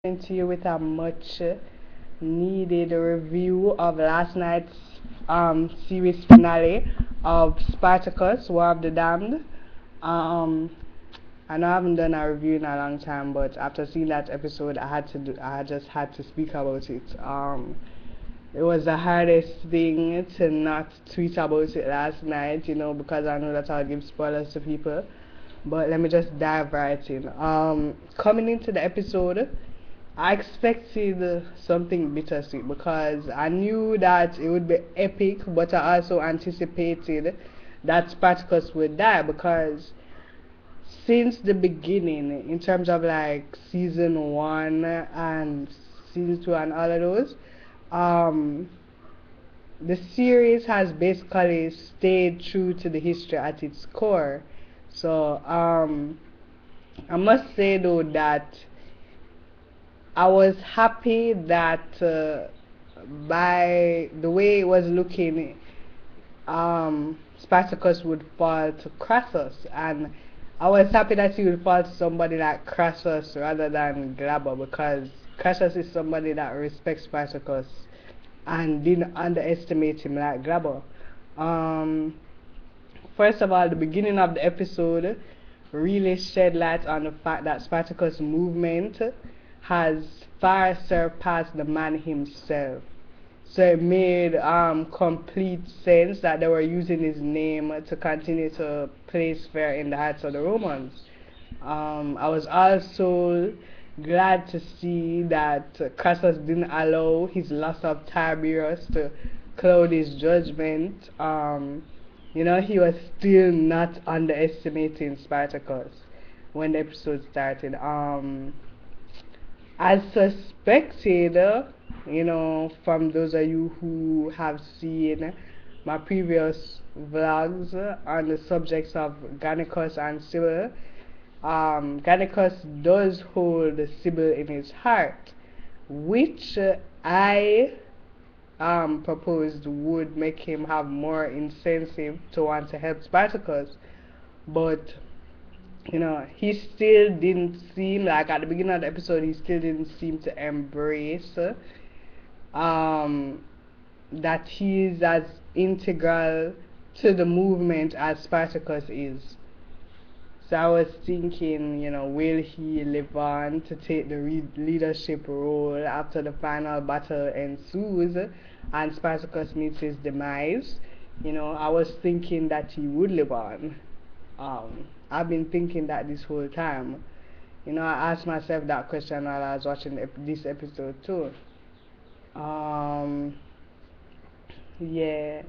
To you with a much needed review of last night's series finale of Spartacus, War of the Damned. Um, I know I haven't done a review in a long time, but after seeing that episode, I just had to speak about it. It was the hardest thing to not tweet about it last night, because I know that I'll give spoilers to people. But let me just dive right in. Coming into the episode, I expected something bittersweet because I knew that it would be epic, but I also anticipated that Spartacus would die because since the beginning, in terms of like season one and season two and all of those, um, the series has basically stayed true to the history at its core. So I must say though that I was happy that by the way it was looking, Spartacus would fall to Crassus, and I was happy that he would fall to somebody like Crassus rather than Glaber because Crassus is somebody that respects Spartacus and didn't underestimate him like Glaber. Um, First of all, the beginning of the episode really shed light on the fact that Spartacus' movement has far surpassed the man himself. So it made complete sense that they were using his name to continue to place fear in the hearts of the Romans. I was also glad to see that Crassus didn't allow his loss of Tiberius to cloud his judgment. He was still not underestimating Spartacus when the episode started. As suspected, from those of you who have seen my previous vlogs on the subjects of Gannicus and Sibyl, Gannicus does hold Sibyl in his heart, which I proposed would make him have more incentive to want to help Spartacus, but he still didn't seem like at the beginning of the episode he still didn't seem to embrace that he is as integral to the movement as Spartacus is. So I was thinking, will he live on to take the leadership role after the final battle ensues and Spartacus meets his demise? I was thinking that he would live on. I've been thinking that this whole time. I asked myself that question while I was watching this episode too. Um, yeah,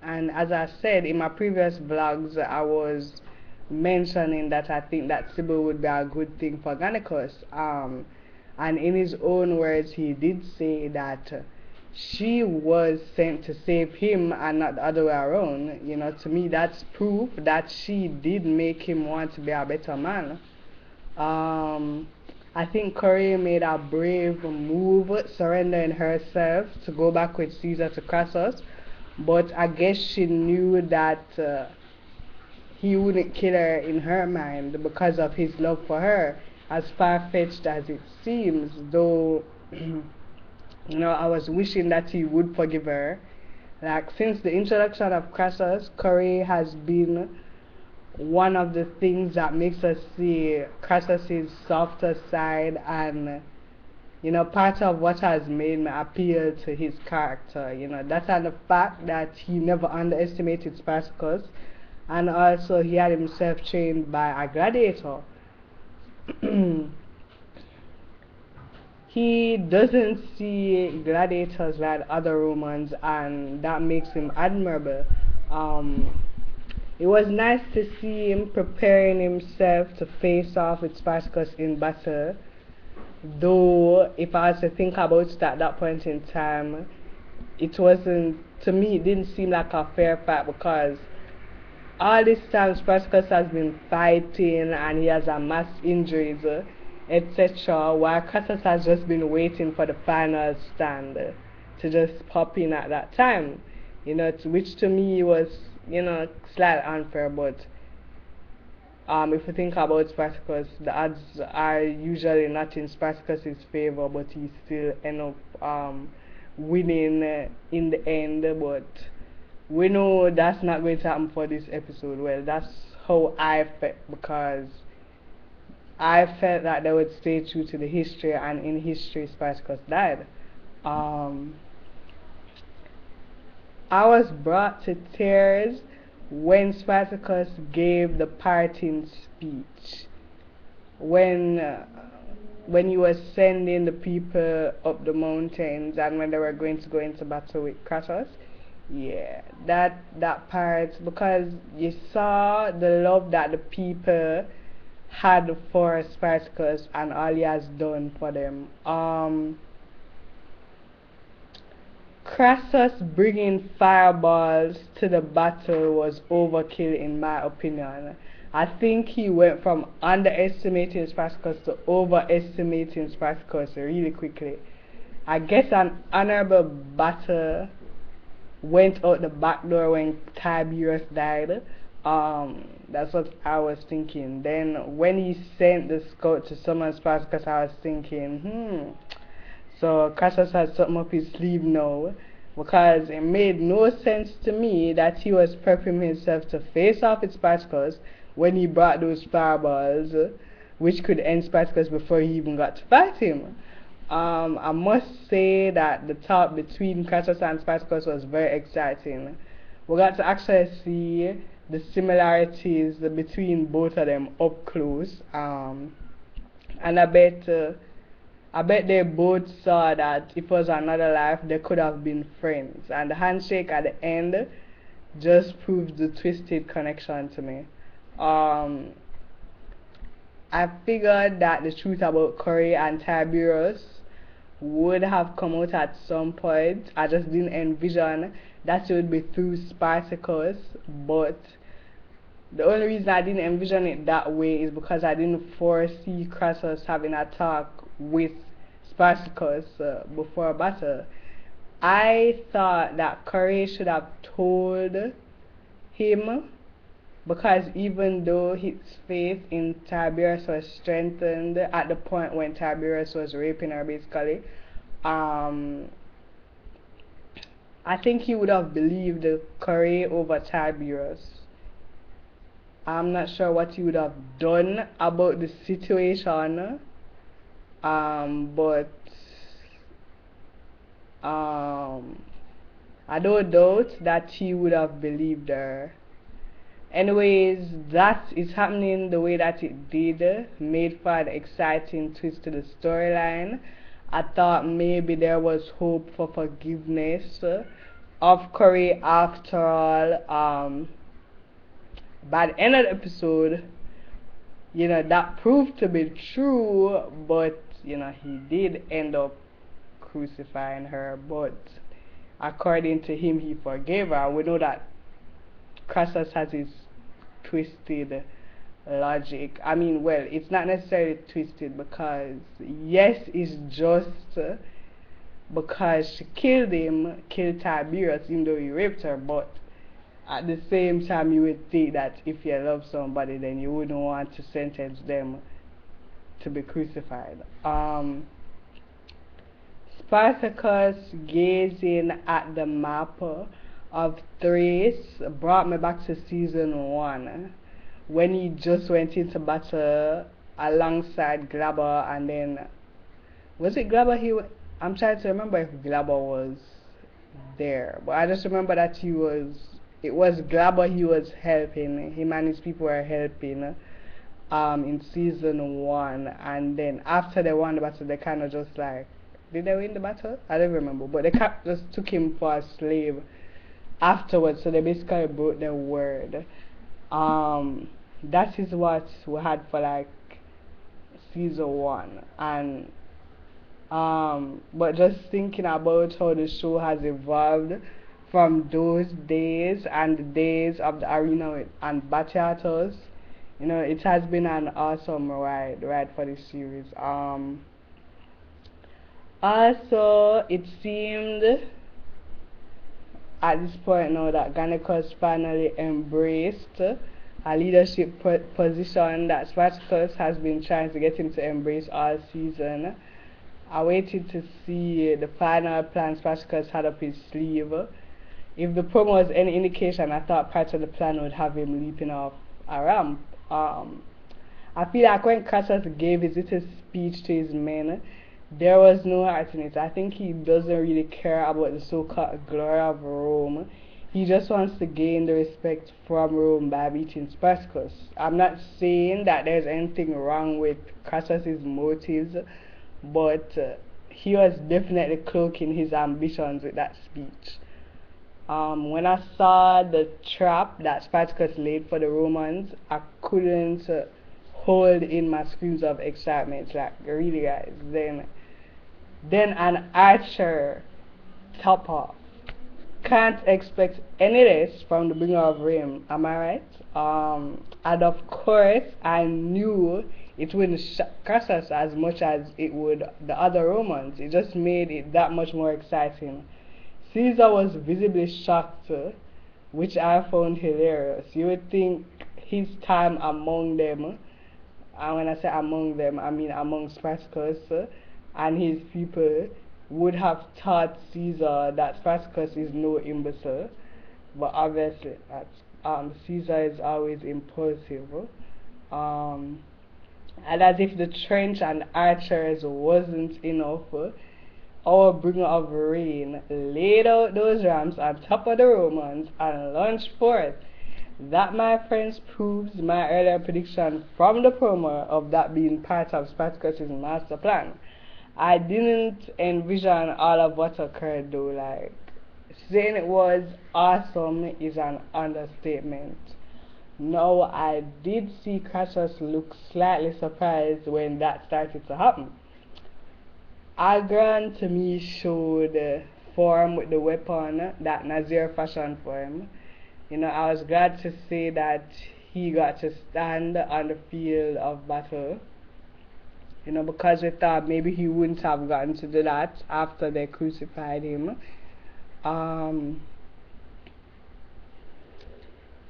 and as I said in my previous vlogs, I was mentioning that I think that Sybil would be a good thing for Gannicus. And in his own words, he did say that she was sent to save him and not the other way around. To me, that's proof that she did make him want to be a better man. I think Corey made a brave move, surrendering herself to go back with Caesar to Crassus, but I guess she knew that he wouldn't kill her in her mind because of his love for her, as far-fetched as it seems, though I was wishing that he would forgive her. Like, since the introduction of Crassus, Corey has been one of the things that makes us see Crassus's softer side, and part of what has made me appeal to his character, that and the fact that he never underestimated Spartacus, and also he had himself trained by a gladiator. He doesn't see gladiators like other Romans, and that makes him admirable. It was nice to see him preparing himself to face off with Spartacus in battle, though if I was to think about it at that point in time, it wasn't, to me, it didn't seem like a fair fight because all this time Spartacus has been fighting and he has amassed injuries, etc., while Crassus has just been waiting for the final stand to just pop in at that time, which to me was, slightly unfair, but If you think about Spartacus, the odds are usually not in Spartacus's favor, but he still end up winning in the end. But we know that's not going to happen for this episode. Well, that's how I felt, because I felt that they would stay true to the history, and in history, Spartacus died. Um, I was brought to tears when Spartacus gave the parting speech. When when he was sending the people up the mountains, and when they were going to go into battle with Crassus. Yeah, that part, because you saw the love that the people had for Spartacus and all he has done for them. Crassus bringing fireballs to the battle was overkill in my opinion. I think he went from underestimating Spartacus to overestimating Spartacus really quickly. I guess an honorable battle went out the back door when Tiberius died. That's what I was thinking. Then when he sent the scout to summon Spartacus, I was thinking, so Crassus has something up his sleeve now, because it made no sense to me that he was prepping himself to face off with Spartacus when he brought those fireballs, which could end Spartacus before he even got to fight him. I must say that the talk between Crassus and Spartacus was very exciting. We got to actually see the similarities between both of them up close, and I bet they both saw that if it was another life, they could have been friends. And the handshake at the end just proved the twisted connection to me. I figured that the truth about Curry and Tiberius would have come out at some point. I just didn't envision that it would be through Spartacus, but the only reason I didn't envision it that way is because I didn't foresee Crassus having a talk with Spartacus before a battle. I thought that Curry should have told him, because even though his faith in Tiberius was strengthened at the point when Tiberius was raping her basically, I think he would have believed Curry over Tiberius. I'm not sure what he would have done about the situation, but I don't doubt that he would have believed her. Anyways, that is happening the way that it did made for an exciting twist to the storyline. I thought maybe there was hope for forgiveness of Curry after all. By the end of the episode, that proved to be true, but he did end up crucifying her, but according to him he forgave her. We know that Crassus has his twisted logic. I mean, well, it's not necessarily twisted, because yes, it's just because she killed Tiberius, even though he raped her, but at the same time you would think that if you love somebody, then you wouldn't want to sentence them to be crucified. Spartacus gazing at the map of Thrace brought me back to season 1, when he just went into battle alongside Glaber, and then was it Glaber I'm trying to remember if Glaber was there, but I just remember that it was Glaber he was helping. Him and his people were helping in season 1, and then after they won the battle, they kind of just like, did they win the battle? I don't remember, but they just took him for a slave afterwards, so they basically broke their word. That is what we had for like season 1, and but just thinking about how the show has evolved from those days and the days of the arena and Batiatos, it has been an awesome ride for this series. Also, it seemed at this point now that Gannicus finally embraced a leadership position that Spartacus has been trying to get him to embrace all season. I waited to see the final plan Spartacus had up his sleeve. If the promo was any indication, I thought part of the plan would have him leaping off a ramp. I feel like when Crassus gave his little speech to his men, there was no heart in it. I think he doesn't really care about the so-called glory of Rome. He just wants to gain the respect from Rome by beating Spartacus. I'm not saying that there's anything wrong with Crassus's motives, but he was definitely cloaking his ambitions with that speech. When I saw the trap that Spartacus laid for the Romans, I couldn't hold in my screams of excitement. Like, really, guys. Then an archer top off. Can't expect any less from the bringer of Rome, am I right? And of course, I knew it wouldn't shock Crassus as much as it would the other Romans. It just made it that much more exciting. Caesar was visibly shocked, which I found hilarious. You would think his time among them, and when I say among them, I mean among Spartacus and his people, would have taught Caesar that Spartacus is no imbecile. But obviously, Caesar is always impulsive. And as if the trench and archers wasn't enough, our bringer of rain laid out those rams on top of the Romans and launched forth. That, my friends, proves my earlier prediction from the promo of that being part of Spartacus' master plan. I didn't envision all of what occurred though. Like, saying it was awesome is an understatement. No, I did see Crassus look slightly surprised when that started to happen. Agron to me showed form with the weapon that Nazir fashioned for him. You know, I was glad to say that he got to stand on the field of battle. You know, because we thought maybe he wouldn't have gotten to do that after they crucified him.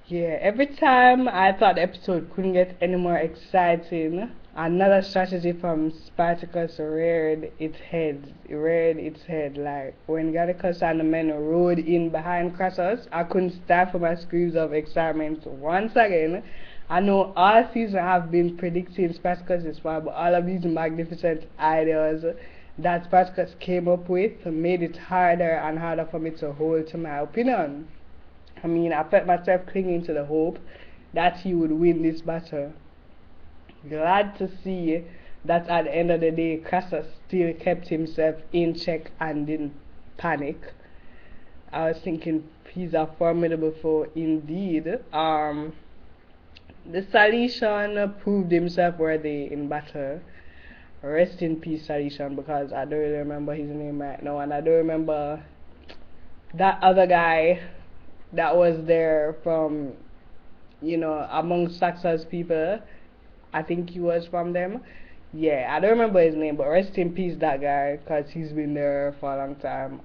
Yeah, every time I thought the episode couldn't get any more exciting, another strategy from Spartacus reared its head. Like, when Gallicus and the men rode in behind Crassus, I couldn't stifle my screams of excitement once again. I know all season have been predicting Spartacus' fall, but all of these magnificent ideas that Spartacus came up with made it harder and harder for me to hold to my opinion. I mean, I felt myself clinging to the hope that he would win this battle. Glad to see that at the end of the day, Crassus still kept himself in check and didn't panic. I was thinking he's a formidable foe indeed. The Salesian proved himself worthy in battle. Rest in peace, Salesian, because I don't really remember his name right now, and I don't remember that other guy that was there from, you know, among Saxon's people. I think he was from them. Yeah, I don't remember his name, but rest in peace that guy, because he's been there for a long time.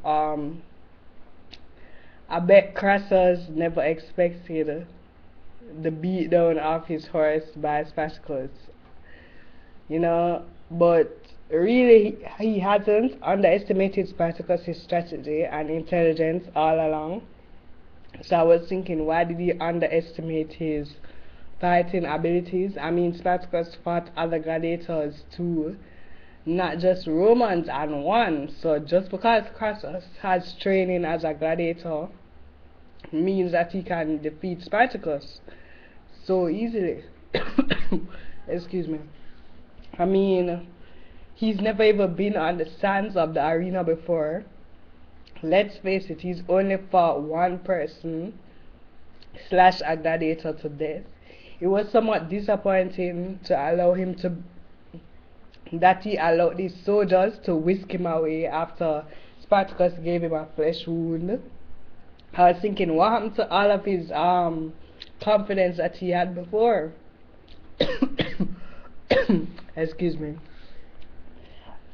I bet Crassus never expected the beatdown of his horse by Spartacus, you know, but really he hasn't underestimated Spartacus' strategy and intelligence all along. So I was thinking, why did he underestimate his fighting abilities? I mean, Spartacus fought other gladiators too, not just Romans and won. So just because Crassus has training as a gladiator means that he can defeat Spartacus so easily. Excuse me. I mean, he's never even been on the sands of the arena before. Let's face it, he's only fought one person / a gladiator to death. It was somewhat disappointing to allow him to that he allowed these soldiers to whisk him away after Spartacus gave him a flesh wound. I was thinking, what happened to all of his confidence that he had before? Excuse me.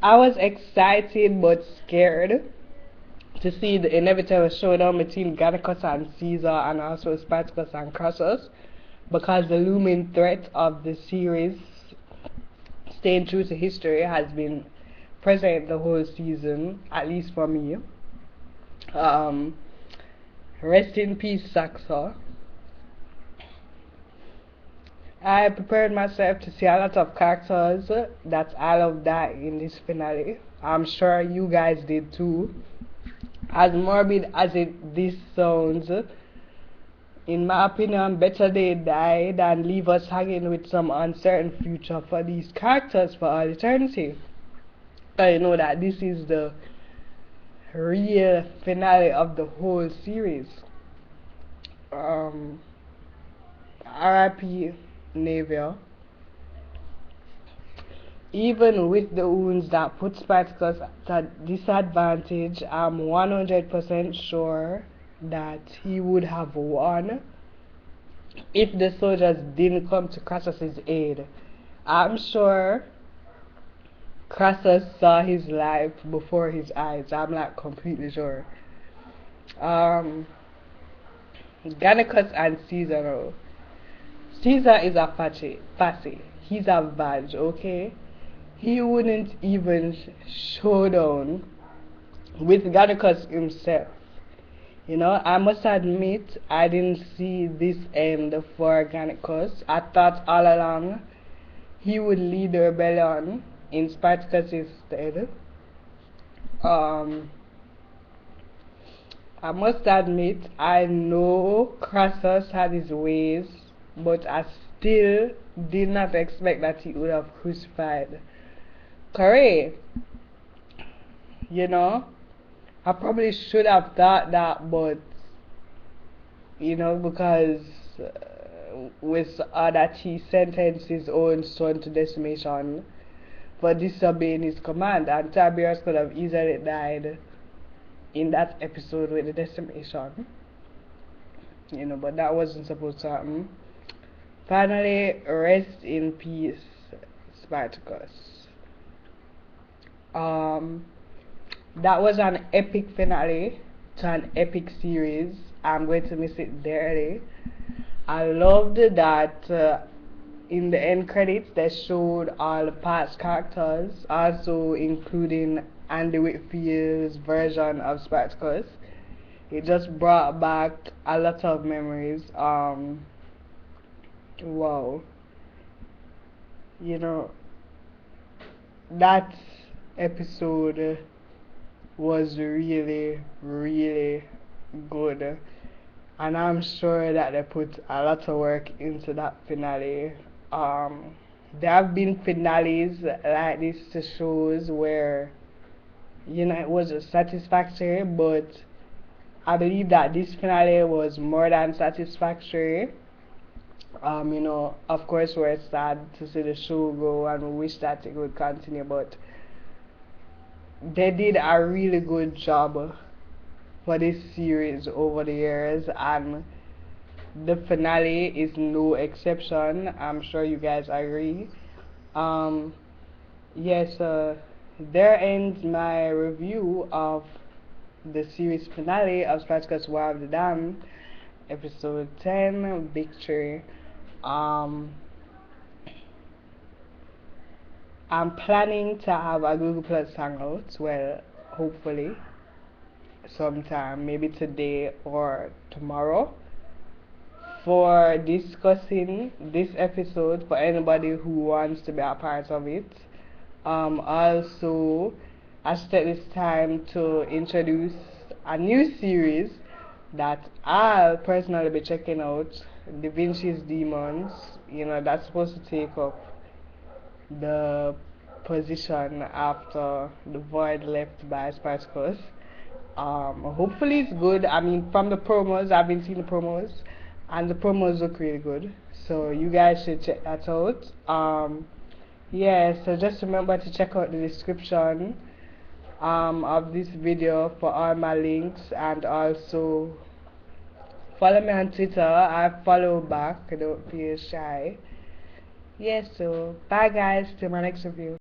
I was excited but scared to see the inevitable showdown between Gallicus and Caesar, and also Spartacus and Crassus. because the looming threat of the series staying true to history has been present the whole season, at least for me. Um, Rest in peace, Saxo. I prepared myself to see a lot of characters that I love that in this finale. I'm sure you guys did too. As morbid as this sounds, in my opinion, better they die than leave us hanging with some uncertain future for these characters for all eternity. I know that this is the real finale of the whole series. RIP Navier. Even with the wounds that put Spartacus at disadvantage, I'm 100% sure that he would have won if the soldiers didn't come to Crassus's aid. I'm sure Crassus saw his life before his eyes. I'm like completely sure. Gannicus and Caesar. No. Caesar is a fatty. He's a badge, okay? He wouldn't even showdown with Gannicus himself. You know, I must admit, I didn't see this end for Gannicus. I thought all along he would lead the rebellion in Spartacus' stead. I must admit, I know Crassus had his ways, but I still did not expect that he would have crucified Corey. You know, I probably should have thought that, but you know, because we saw that he sentenced his own son to decimation for disobeying his command, and Tiberius could have easily died in that episode with the decimation. You know, but that wasn't supposed to happen. Finally, rest in peace, Spartacus. That was an epic finale to an epic series. I'm going to miss it dearly. I loved that in the end credits they showed all the past characters, also including Andy Whitfield's version of Spartacus. It just brought back a lot of memories. Wow. You know, that episode was really, really good. And I'm sure that they put a lot of work into that finale. There have been finales like this to shows where, you know, it was satisfactory, but I believe that this finale was more than satisfactory. You know, of course, we're sad to see the show go and we wish that it would continue, but they did a really good job for this series over the years, and the finale is no exception. I'm sure you guys agree. Yes, there ends my review of the series finale of Spartacus War of the Damned, episode 10, Victory. I'm planning to have a Google Plus Hangout, well, hopefully sometime, maybe today or tomorrow, for discussing this episode for anybody who wants to be a part of it. Also, I should take this time to introduce a new series that I'll personally be checking out, Da Vinci's Demons. You know, that's supposed to take up the position after the void left by Spartacus. Hopefully it's good. I mean, from the promos, I've been seeing the promos, and the promos look really good. So you guys should check that out. Yeah, so just remember to check out the description of this video for all my links, and also follow me on Twitter. I follow back. Don't feel shy. Yes, so bye guys, till my next review.